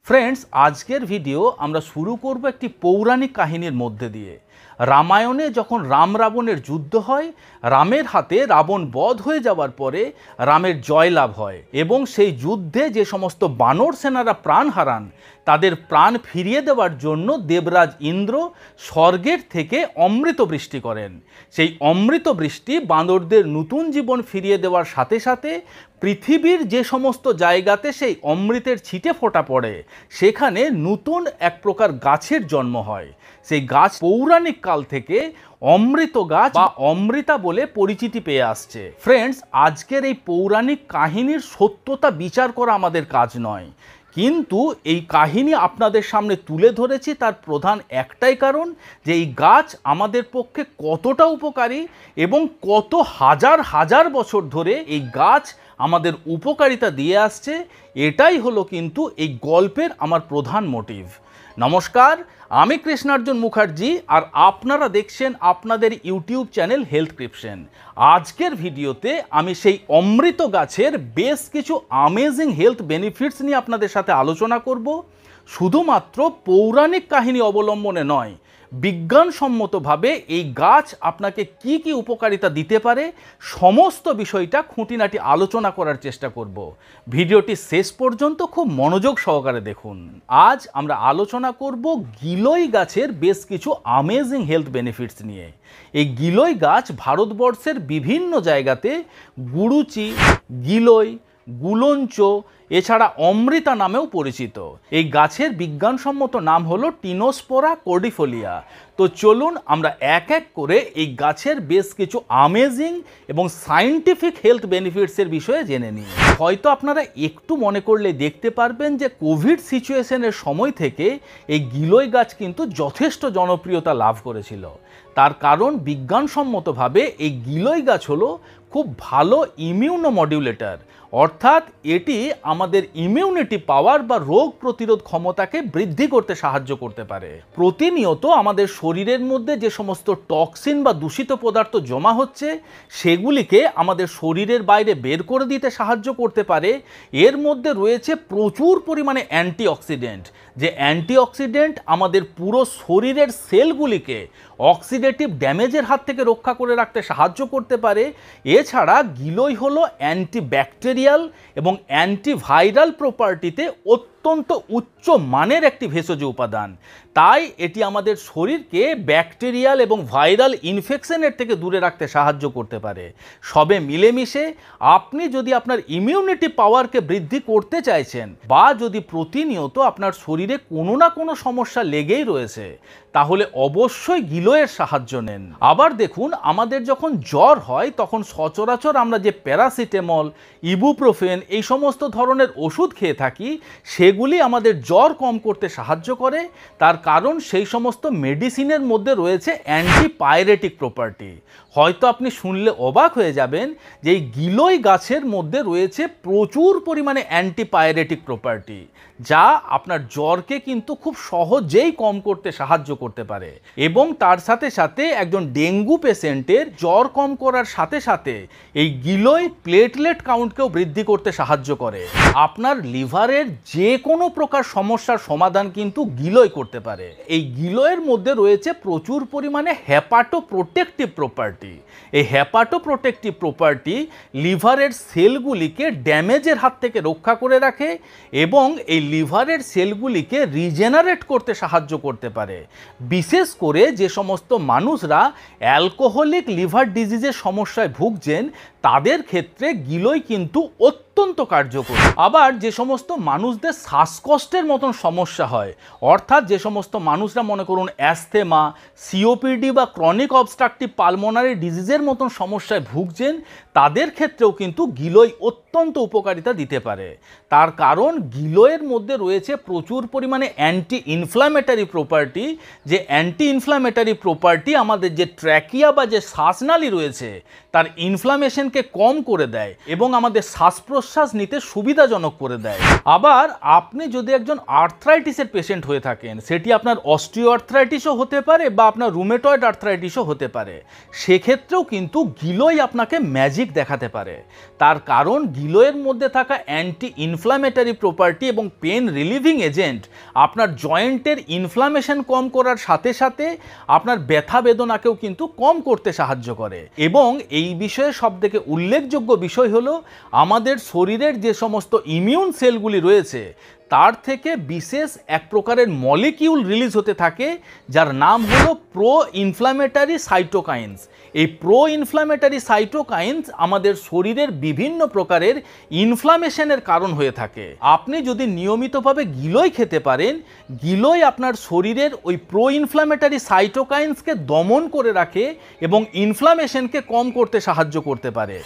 Friends, আজকের video আমরা শুরু করব একটি পৌরাণিক কাহিনীর মধ্যে দিয়ে। রামায়ণে যখন রাম রাবণের যুদ্ধ হয়, রামের হাতে রাবণ বধ হয়ে যাওয়ার পরে রামের জয়লাভ হয় এবং সেই যুদ্ধে যে সমস্ত বানর সেনারা প্রাণ হারান তাদের প্রাণ ফিরিয়ে দেওয়ার জন্য দেবরাজ ইন্দ্র স্বর্গের থেকে অমৃত বৃষ্টি করেন। সেই অমৃত বৃষ্টি বানরদের নতুন জীবন ফিরিয়ে দেওয়ার সাথে সাথে পৃথিবীর যে সমস্ত জায়গাতে সেই অমৃতের ছিটে ফোঁটা পড়ে সেখানে নতুন এক প্রকার গাছের জন্ম হয়। সেই গাছ পৌরাণিক কাল থেকে অমৃত গাছ বা অমৃতা বলে পরিচিতি পেয়ে আসছে। ফ্রেন্ডস, আজকের এই পৌরাণিক কাহিনীর সত্যতা বিচার করা আমাদের কাজ নয়, কিন্তু এই কাহিনী আপনাদের সামনে তুলে ধরেছি তার প্রধান একটাই কারণ যে এই গাছ আমাদের পক্ষে কতটা উপকারী এবং কত হাজার হাজার বছর ধরে এই গাছ আমাদের উপকারিতা দিয়ে আসছে। এটাই হলো কিন্তু এই গল্পের আমার প্রধান মোটিভ। নমস্কার, আমি কৃষ্ণার্জুন মুখার্জি আর আপনারা দেখছেন আপনাদের ইউটিউব চ্যানেল হেলথক্রিপশন। আজকের ভিডিওতে আমি সেই অমৃত গাছের বেশ কিছু অ্যামেজিং হেলথ বেনিফিটস নিয়ে আপনাদের সাথে আলোচনা করব। শুধুমাত্র পৌরাণিক কাহিনী অবলম্বনে নয়, বিজ্ঞানসম্মতভাবে এই গাছ আপনাকে কি কি উপকারিতা দিতে পারে সমস্ত বিষয়টা খুঁটিনাটি আলোচনা করার চেষ্টা করব। ভিডিওটি শেষ পর্যন্ত খুব মনোযোগ সহকারে দেখুন। আজ আমরা আলোচনা করব গিলই গাছের বেশ কিছু অ্যামেজিং হেলথ বেনিফিটস নিয়ে। এই গিলই গাছ ভারতবর্ষের বিভিন্ন জায়গাতে গুরুচি, গিলই, গুলঞ্চ এছাড়া অমৃতা নামেও পরিচিত। এই গাছের বিজ্ঞানসম্মত নাম হলো টিনোস্পোরা কর্ডিফোলিয়া। তো চলুন আমরা এক এক করে এই গাছের বেশ কিছু অ্যামেজিং এবং সায়েন্টিফিক হেলথ বেনিফিটসের বিষয়ে জেনে নিই। হয়তো আপনারা একটু মনে করলে দেখতে পারবেন যে কোভিড সিচুয়েশনের সময় থেকে এই গিলই গাছ কিন্তু যথেষ্ট জনপ্রিয়তা লাভ করেছিল। তার কারণ বিজ্ঞানসম্মতভাবে এই গিলই গাছ হলো খুব ভালো ইমিউনো মডিউলেটর, অর্থাৎ এটি আমাদের ইমিউনিটি পাওয়ার বা রোগ প্রতিরোধ ক্ষমতাকে বৃদ্ধি করতে সাহায্য করতে পারে। প্রতিনিয়ত আমাদের শরীরের মধ্যে যে সমস্ত টক্সিন বা দূষিত পদার্থ জমা হচ্ছে সেগুলিকে আমাদের শরীরের বাইরে বের করে দিতে সাহায্য করতে পারে। এর মধ্যে রয়েছে প্রচুর পরিমাণে অ্যান্টিঅক্সিডেন্ট, যে অ্যান্টিঅক্সিডেন্ট আমাদের পুরো শরীরের সেলগুলিকে অক্সিডেটিভ ড্যামেজের হাত থেকে রক্ষা করে রাখতে সাহায্য করতে পারে। এছাড়া গিলই হলো অ্যান্টিব্যাকটেরিয়াল এবং অ্যান্টিভাইরাল প্রপার্টিতে অত্যন্ত উচ্চ মানের একটি ভেষজ উপাদান। তাই এটি আমাদের শরীরকে ব্যাকটেরিয়াল এবং ভাইরাল ইনফেকশনের থেকে দূরে রাখতে সাহায্য করতে পারে। সবে মিলেমিশে আপনি যদি আপনার ইমিউনিটি পাওয়ারকে বৃদ্ধি করতে চাইছেন বা যদি প্রতিনিয়ত আপনার শরীরে কোনো না কোনো সমস্যা লেগেই রয়েছে তাহলে অবশ্যই গিলইয়ের সাহায্য নেন। আবার দেখুন, আমাদের যখন জ্বর হয় তখন সচরাচর আমরা যে প্যারাসিটামল, ইবুপ্রোফেন এই সমস্ত ধরনের ওষুধ খেয়ে থাকি সেগুলি আমাদের জ্বর কম করতে সাহায্য করে। তার কারণ সেই সমস্ত মেডিসিনের মধ্যে রয়েছে অ্যান্টিপাইরেটিক প্রপার্টি। হয়তো আপনি শুনলে অবাক হয়ে যাবেন যে এই গিলই গাছের মধ্যে রয়েছে প্রচুর পরিমাণে অ্যান্টিপাইরেটিক প্রপার্টি, যা আপনার জ্বরকে কিন্তু খুব সহজেই কম করতে সাহায্য করতে পারে। এবং তার সাথে সাথে একজন ডেঙ্গু পেশেন্টের জ্বর কম করার সাথে সাথে এই গিলই প্লেটলেট কাউন্টকেও বৃদ্ধি করতে সাহায্য করে। আপনার লিভারের যে কোনো প্রকার সমস্যার সমাধান কিন্তু গিলই করতে পারে। এই গিলইয়ের মধ্যে রয়েছে প্রচুর পরিমাণে হেপাটো প্রোটেক্টিভ প্রপার্টি। এই হেপাটো প্রোটেক্টিভ প্রপার্টি লিভারের সেলগুলিকে ড্যামেজের হাত থেকে রক্ষা করে রাখে এবং এই লিভারের সেলগুলিকে রিজেনারেট করতে সাহায্য করতে পারে। বিশেষ করে যে সমস্ত মানুষরা অ্যালকোহলিক লিভার ডিজিজের সমস্যায় ভুগছেন তাদের ক্ষেত্রে গিলই কিন্তু অত্যন্ত কার্যকর। আবার যে সমস্ত মানুষদের শ্বাসকষ্টের মতন সমস্যা হয়, অর্থাৎ যে সমস্ত মানুষরা মনে করুন অ্যাস্থেমা, সিওপিডি বা ক্রনিক অবস্ট্রাকটিভ পালমোনারি ডিজিজের মতন সমস্যায় ভুগছেন তাদের ক্ষেত্রেও কিন্তু গিলই অত্যন্ত উপকারিতা দিতে পারে। তার কারণ গিলইয়ের মধ্যে রয়েছে প্রচুর পরিমাণে অ্যান্টি ইনফ্ল্যামেটারি প্রপার্টি, যে অ্যান্টি ইনফ্ল্যামেটারি প্রপার্টি আমাদের যে ট্র্যাকিয়া বা যে শ্বাসনালী রয়েছে তার ইনফ্লামেশনকে ইনফ্লামেশনকে কম করে দেয় এবং আমাদের শ্বাস প্রশ্বাস নিতে সুবিধাজনক করে দেয়। আবার আপনি যদি একজন আর্থ্রাইটিসের পেশেন্ট হয়ে থাকেন, সেটি আপনার অস্টিও আর্থ্রাইটিসও হতে পারে বা আপনার রুমেটয়েড আর্থ্রাইটিসও হতে পারে, সেক্ষেত্রেও কিন্তু গিলোয় আপনাকে ম্যাজিক দেখাতে পারে। তার কারণ গিলোয়ের মধ্যে থাকা অ্যান্টি ইনফ্লামেটারি প্রপার্টি এবং পেন রিলিভিং এজেন্ট আপনার জয়েন্টের ইনফ্লামেশন কম করার সাথে সাথে আপনার ব্যথা বেদনাকেও কিন্তু কম করতে সাহায্য করে। এবং এই বিষয়ে সবথেকে উল্লেখযোগ্য বিষয় হলো আমাদের শরীরের যে সমস্ত ইমিউন সেলগুলি রয়েছে তার থেকে বিশেষ এক প্রকারের মলিকিউল রিলিজ হতে থাকে যার নাম হলো প্রো ইনফ্লামেটারি সাইটোকাইন্স। এই প্রো ইনফ্লামেটারি সাইটোকাইন্স আমাদের শরীরের বিভিন্ন প্রকারের ইনফ্লামেশনের কারণ হয়ে থাকে। আপনি যদি নিয়মিতভাবে গিলোয় খেতে পারেন, গিলোয় আপনার শরীরের ওই প্রো ইনফ্লামেটারি সাইটোকাইন্সকে দমন করে রাখে এবং ইনফ্লামেশনকে কম করতে সাহায্য করতে পারে।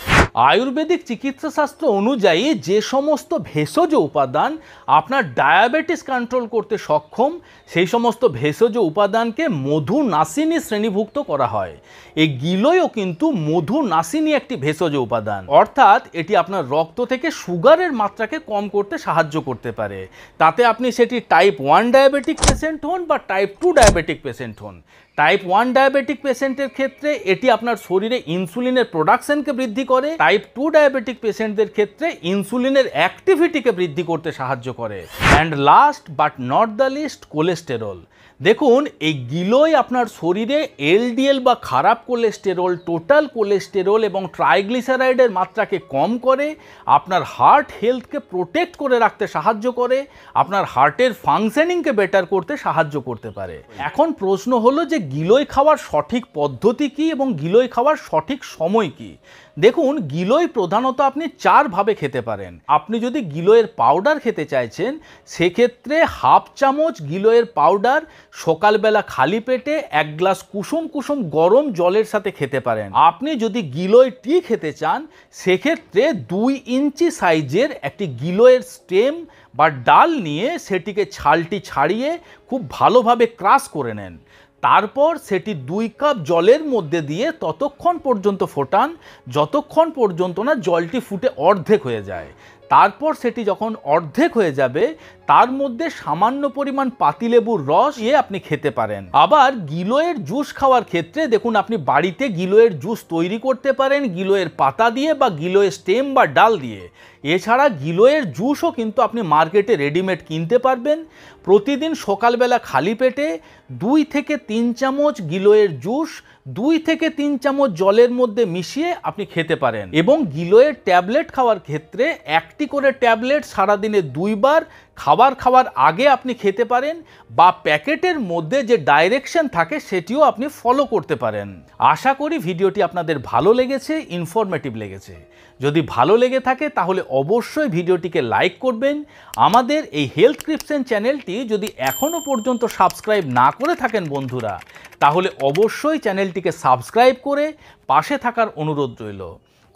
আয়ুর্বেদিক চিকিৎসাশাস্ত্র অনুযায়ী যে সমস্ত ভেষজ উপাদান আপনার ডায়াবেটিস কন্ট্রোল করতে সক্ষম, সেই সমস্ত ভেষজ উপাদানকে মধুনাশিনী শ্রেণীভুক্ত করা হয়। এই গিলোয়ও কিন্তু মধুনাশিনী একটি ভেষজ উপাদান, অর্থাৎ এটি আপনার রক্ত থেকে সুগারের মাত্রাকে কম করতে সাহায্য করতে পারে। তাতে আপনি সেটি টাইপ 1 ডায়াবেটিক পেশেন্ট হন বা টাইপ 2 ডায়াবেটিক পেশেন্ট হন। টাইপ 1 ডায়াবেটিক পেশেন্টের ক্ষেত্রে এটি আপনার শরীরে ইনসুলিনের প্রোডাকশনকে বৃদ্ধি করে। টাইপ 2 ডায়াবেটিক পেশেন্টদের ক্ষেত্রে ইনসুলিনের অ্যাক্টিভিটিকে বৃদ্ধি করতে সাহায্য করে। And last but not the least, cholesterol. দেখুন, এই গিলোয় আপনার শরীরে এলডিএল বা খারাপ কোলেস্টেরল, টোটাল কোলেস্টেরল এবং ট্রাইগ্লিসারাইডের মাত্রাকে কম করে, আপনার হার্ট হেলথকে প্রোটেক্ট করে রাখতে সাহায্য করে, আপনার হার্টের ফাংশনিংকে বেটার করতে সাহায্য করতে পারে। এখন প্রশ্ন হলো যে গিলোয় খাওয়ার সঠিক পদ্ধতি কী এবং গিলোয় খাওয়ার সঠিক সময় কী? দেখুন, গিলোয় প্রধানত আপনি 4 ভাবে খেতে পারেন। আপনি যদি গিলোয়ের পাউডার খেতে চাইছেন, সেক্ষেত্রে হাফ চামচ গিলোয়ের পাউডার সকালবেলা খালি পেটে 1 গ্লাস কুসুম কুসুম গরম জলের সাথে খেতে পারেন। আপনি যদি গিলোয় টি খেতে চান, সেক্ষেত্রে 2 ইঞ্চি সাইজের একটি গিলোয়ের স্টেম বা ডাল নিয়ে সেটিকে ছালটি ছাড়িয়ে খুব ভালোভাবে ক্রাশ করে নেন। তারপর সেটি 2 কাপ জলের মধ্যে দিয়ে ততক্ষণ পর্যন্ত ফোটান যতক্ষণ পর্যন্ত না জলটি ফুটে অর্ধেক হয়ে যায়। তারপর সেটি যখন অর্ধেক হয়ে যাবে, তার মধ্যে সামান্য পরিমাণ পাতিলেবুর রস দিয়ে আপনি খেতে পারেন। আবার গিলোয়ের জুস খাওয়ার ক্ষেত্রে দেখুন, আপনি বাড়িতে গিলোয়ের জুস তৈরি করতে পারেন গিলোয়ের পাতা দিয়ে বা গিলোয়ের স্টেম বা ডাল দিয়ে। এছাড়া গিলোয়ের জুসও কিন্তু আপনি মার্কেটে রেডিমেড কিনতে পারবেন। প্রতিদিন সকালবেলা খালি পেটে 2 থেকে 3 চামচ গিলোয়ের জুস 2 থেকে 3 চামচ জলের মধ্যে মিশিয়ে আপনি খেতে পারেন। এবং গিলোয়ের ট্যাবলেট খাওয়ার ক্ষেত্রে 1টি করে ট্যাবলেট সারাদিনে 2 বার খাওয়ার আগে আপনি খেতে পারেন, বা প্যাকেটের মধ্যে যে ডাইরেকশন থাকে সেটিও আপনি ফলো করতে পারেন। আশা করি ভিডিওটি আপনাদের ভালো লেগেছে, ইনফরমেটিভ লেগেছে। যদি ভালো লেগে থাকে তাহলে অবশ্যই ভিডিওটিকে লাইক করবেন। আমাদের এই হেলথ ক্রিপশন চ্যানেলটি যদি এখনও পর্যন্ত সাবস্ক্রাইব না করে থাকেন বন্ধুরা, তাহলে অবশ্যই চ্যানেলটিকে সাবস্ক্রাইব করে পাশে থাকার অনুরোধ রইল।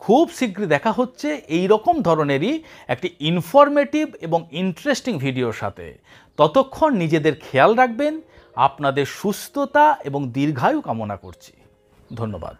খুব শীঘ্রই দেখা হচ্ছে এই রকম ধরনেরই একটি ইনফরমেটিভ এবং ইন্টারেস্টিং ভিডিওর সাথে। ততক্ষণ নিজেদের খেয়াল রাখবেন। আপনাদের সুস্থতা এবং দীর্ঘায়ু কামনা করছি। ধন্যবাদ।